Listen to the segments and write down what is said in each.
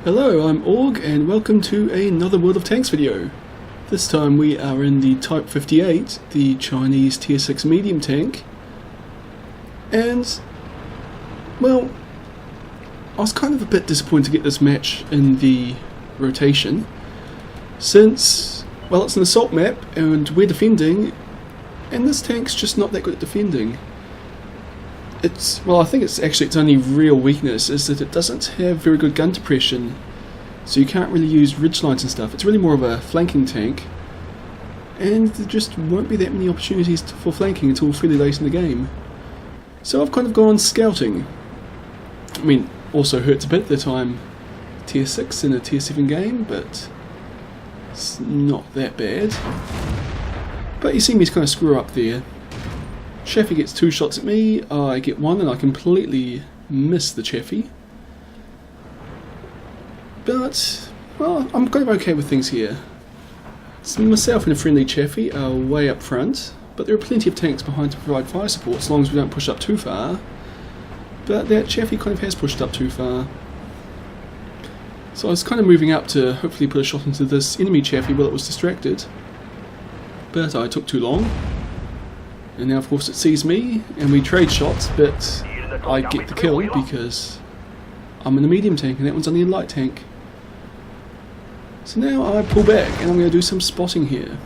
Hello, I'm Org and welcome to another World of Tanks video. This time we are in the Type 58, the Chinese Tier 6 medium tank. And, well, I was kind of a bit disappointed to get this match in the rotation, since, well, it's an assault map and we're defending, and this tank's just not that good at defending. I think it's actually its only real weakness is that it doesn't have very good gun depression, so you can't really use ridgelines and stuff. It's really more of a flanking tank, and there just won't be that many opportunities for flanking until fairly late in the game. So I've kind of gone scouting. I mean, also hurts a bit that I'm Tier 6 in a Tier 7 game, but it's not that bad. But you see me kind of screw up there. Chaffee gets 2 shots at me, I get 1 and I completely miss the Chaffee. But, well, I'm kind of okay with things here. So myself and a friendly Chaffee are way up front, but there are plenty of tanks behind to provide fire support as long as we don't push up too far. But that Chaffee kind of has pushed up too far. So I was kind of moving up to hopefully put a shot into this enemy Chaffee while it was distracted. But I took too long. And now of course it sees me, and we trade shots, but I get the kill because I'm in a medium tank and that one's only a light tank. So now I pull back and I'm going to do some spotting here.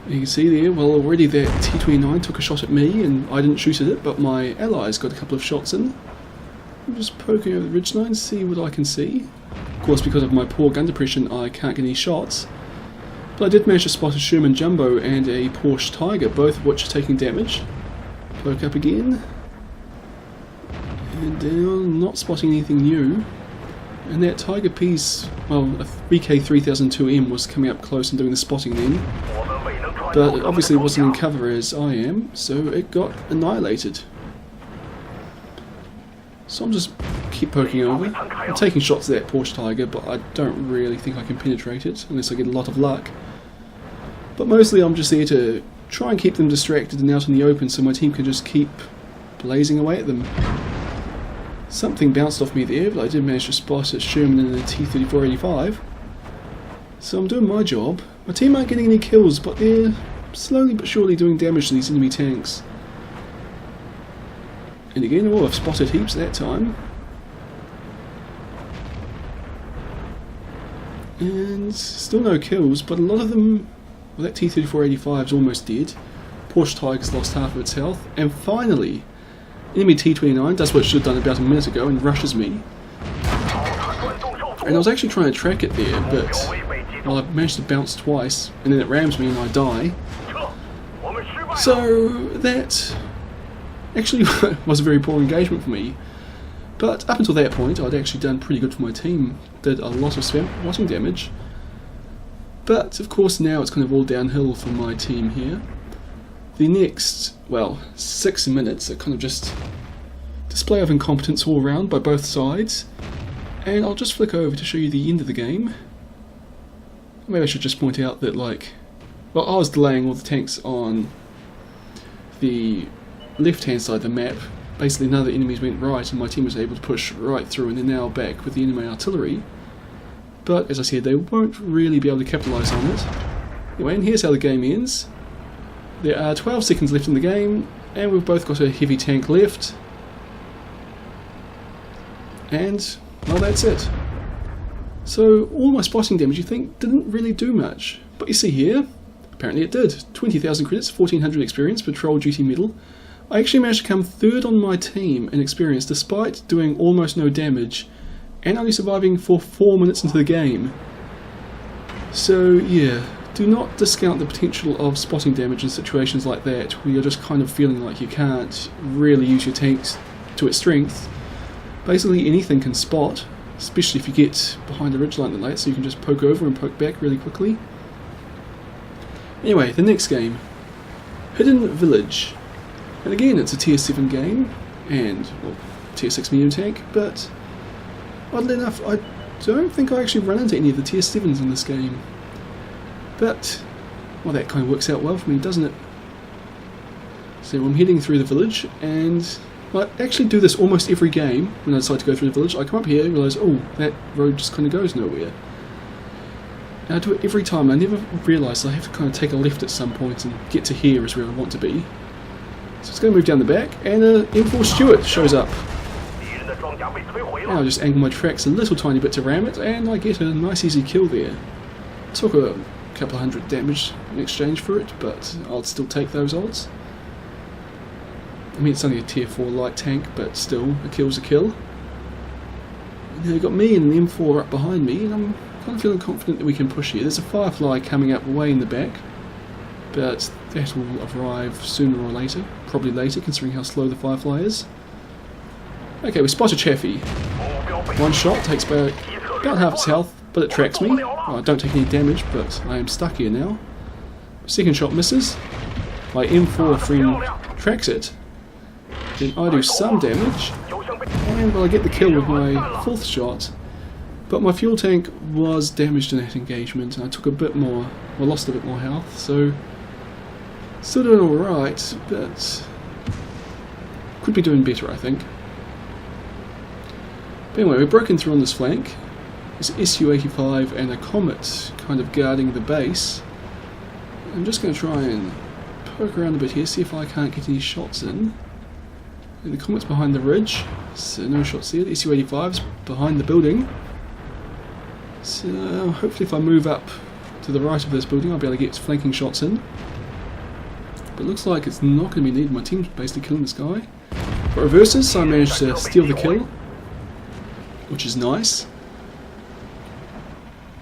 You can see there, well, already that T-29 took a shot at me and I didn't shoot at it, but my allies got a couple of shots in. I'm just poking over the ridgeline, see what I can see. Of course, because of my poor gun depression I can't get any shots. But I did manage to spot a Sherman Jumbo and a Porsche Tiger, both of which are taking damage. Poke up again. And down, not spotting anything new. And that Tiger piece, well, a VK3002M was coming up close and doing the spotting then. But it obviously wasn't in cover as I am, so it got annihilated. So I'm just keep poking over. I'm taking shots at that Porsche Tiger, but I don't really think I can penetrate it unless I get a lot of luck. But mostly I'm just there to try and keep them distracted and out in the open so my team can just keep blazing away at them. Something bounced off me there, but I did manage to spot a Sherman in a T-3485. So I'm doing my job. My team aren't getting any kills, but they're slowly but surely doing damage to these enemy tanks. And again, oh, I've spotted heaps that time. And still no kills, but a lot of them, well, that T-3485 is almost dead. Porsche Tiger's lost half of its health, and finally, enemy T-29 does what it should have done about a minute ago and rushes me. And I was actually trying to track it there, but well, I managed to bounce twice, and then it rams me and I die. So that actually was a very poor engagement for me. But up until that point I'd actually done pretty good for my team, did a lot of spotting damage. But of course now it's kind of all downhill for my team here. The next, well, 6 minutes are kind of just display of incompetence all around by both sides. And I'll just flick over to show you the end of the game. Maybe I should just point out that, like, well, I was delaying all the tanks on the left hand side of the map. Basically none of the enemies went right and my team was able to push right through, and they're now back with the enemy artillery. But as I said, they won't really be able to capitalise on it. Anyway, and here's how the game ends. There are 12 seconds left in the game and we've both got a heavy tank left. And, well, that's it. So all my spotting damage, you think, didn't really do much. But you see here, apparently it did. 20,000 credits, 1400 experience, patrol duty medal. I actually managed to come third on my team in experience despite doing almost no damage and only surviving for 4 minutes into the game. So yeah, do not discount the potential of spotting damage in situations like that where you're just kind of feeling like you can't really use your tanks to its strength. Basically anything can spot, especially if you get behind a ridgeline and that, so you can just poke over and poke back really quickly. Anyway, the next game, Hidden Village. And again, it's a Tier 7 game, and, well, Tier 6 medium tank, but oddly enough, I don't think I actually run into any of the Tier 7s in this game. But, well, that kind of works out well for me, doesn't it? So I'm heading through the village, and, I actually do this almost every game when I decide to go through the village. I come up here and realise, oh, that road just kind of goes nowhere. And I do it every time. I never realise I have to kind of take a left at some point and get to here is where I want to be. So it's going to move down the back, and M4 Stuart shows up. And I just angle my tracks a little tiny bit to ram it, and I get a nice easy kill there. Took a couple of hundred damage in exchange for it, but I'll still take those odds. I mean, it's only a tier 4 light tank, but still, a kill's a kill. And they've got me and an M4 up behind me, and I'm kind of feeling confident that we can push here. There's a Firefly coming up way in the back, but that will arrive sooner or later. Probably later, considering how slow the Firefly is. Okay, we spot a Chaffee. One shot takes about half its health, but it tracks me. Well, I don't take any damage, but I am stuck here now. Second shot misses. My M4 friend tracks it. Then I do some damage, and well, I get the kill with my fourth shot. But my fuel tank was damaged in that engagement, and I took a bit more, well, lost a bit more health, so still doing alright, but could be doing better, I think. But anyway, we're broken through on this flank. There's Su-85 and a Comet kind of guarding the base. I'm just going to try and poke around a bit here, see if I can't get any shots in. And the Comet's behind the ridge, so no shots there. The Su-85's behind the building. So hopefully if I move up to the right of this building I'll be able to get flanking shots in. But it looks like it's not going to be needed. My team's basically killing this guy. But reverses, so I managed to steal the kill, which is nice.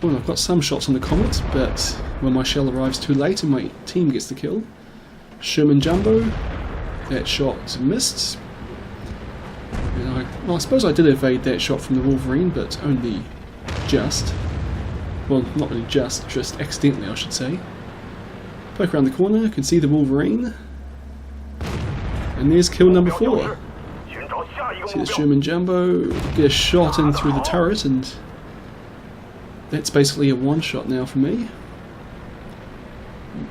Well, I've got some shots on the Comet, but when my shell arrives too late and my team gets the kill. Sherman Jumbo, that shot missed. And I suppose I did evade that shot from the Wolverine, but only just. Well, not really just accidentally I should say. Poke around the corner, can see the Wolverine. And there's kill number 4. See the Sherman Jumbo, get a shot in through the turret, and that's basically a one shot now for me.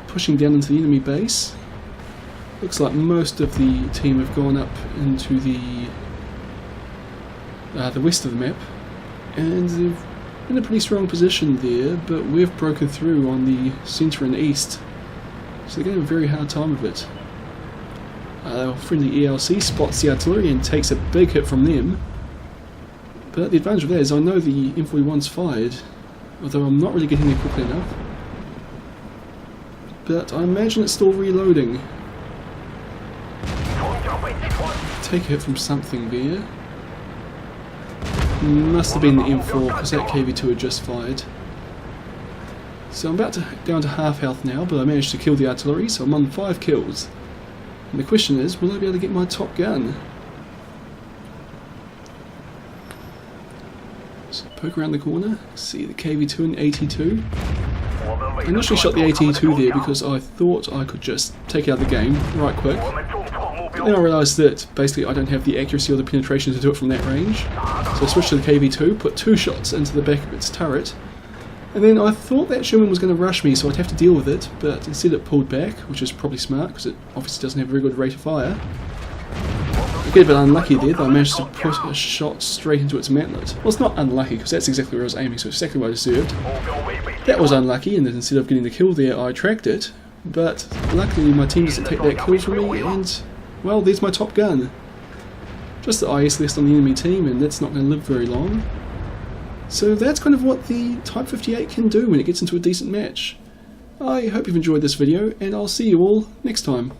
Pushing down into the enemy base. Looks like most of the team have gone up into the west of the map, and they're in a pretty strong position there, but we've broken through on the centre and east, so they're going to have a very hard time of it. Our friendly ELC spots the artillery and takes a big hit from them, but the advantage of that is I know the M41's fired, although I'm not really getting there quickly enough. But I imagine it's still reloading. Take a hit from something there. Must have been the M4 because that KV2 had just fired. So I'm about to down to half health now, but I managed to kill the artillery, so I'm on 5 kills. And the question is, will I be able to get my top gun? So poke around the corner, see the KV2 and AT2. I initially shot the AT2 there because I thought I could just take out the game right quick. But then I realised that basically I don't have the accuracy or the penetration to do it from that range. So I switched to the KV2, put 2 shots into the back of its turret. And then I thought that Sherman was going to rush me, so I'd have to deal with it, but instead it pulled back, which is probably smart because it obviously doesn't have a very good rate of fire. I get a bit unlucky there that I managed to put a shot straight into its mantlet. Well, it's not unlucky because that's exactly where I was aiming, so it's exactly what I deserved. That was unlucky in that instead of getting the kill there I tracked it, but luckily my team doesn't take that kill from me, and well, there's my top gun. Just the IS list on the enemy team, and that's not going to live very long. So that's kind of what the Type 58 can do when it gets into a decent match. I hope you've enjoyed this video, and I'll see you all next time.